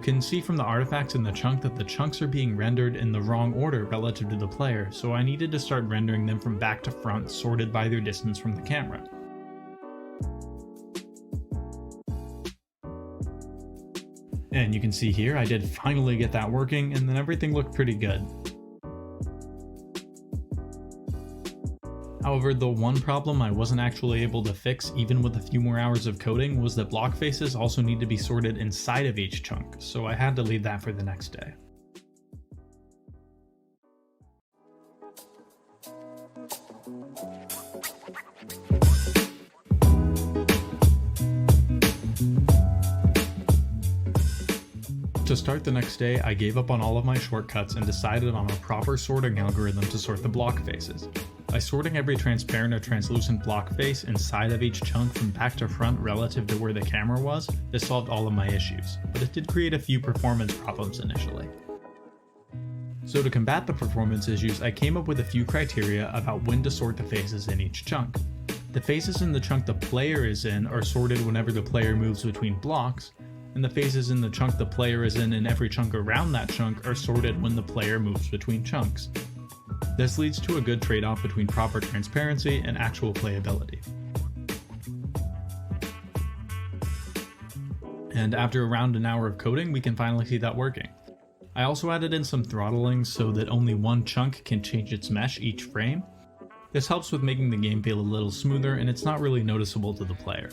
can see from the artifacts in the chunk that the chunks are being rendered in the wrong order relative to the player, so I needed to start rendering them from back to front, sorted by their distance from the camera. And you can see here, I did finally get that working, and then everything looked pretty good. However, the one problem I wasn't actually able to fix even with a few more hours of coding was that block faces also need to be sorted inside of each chunk, so I had to leave that for the next day. To start the next day, I gave up on all of my shortcuts and decided on a proper sorting algorithm to sort the block faces. By sorting every transparent or translucent block face inside of each chunk from back to front relative to where the camera was, this solved all of my issues, but it did create a few performance problems initially. So to combat the performance issues, I came up with a few criteria about when to sort the faces in each chunk. The faces in the chunk the player is in are sorted whenever the player moves between blocks, and the faces in the chunk the player is in every chunk around that chunk are sorted when the player moves between chunks. This leads to a good trade-off between proper transparency and actual playability. And after around an hour of coding, we can finally see that working. I also added in some throttling so that only one chunk can change its mesh each frame. This helps with making the game feel a little smoother, and it's not really noticeable to the player.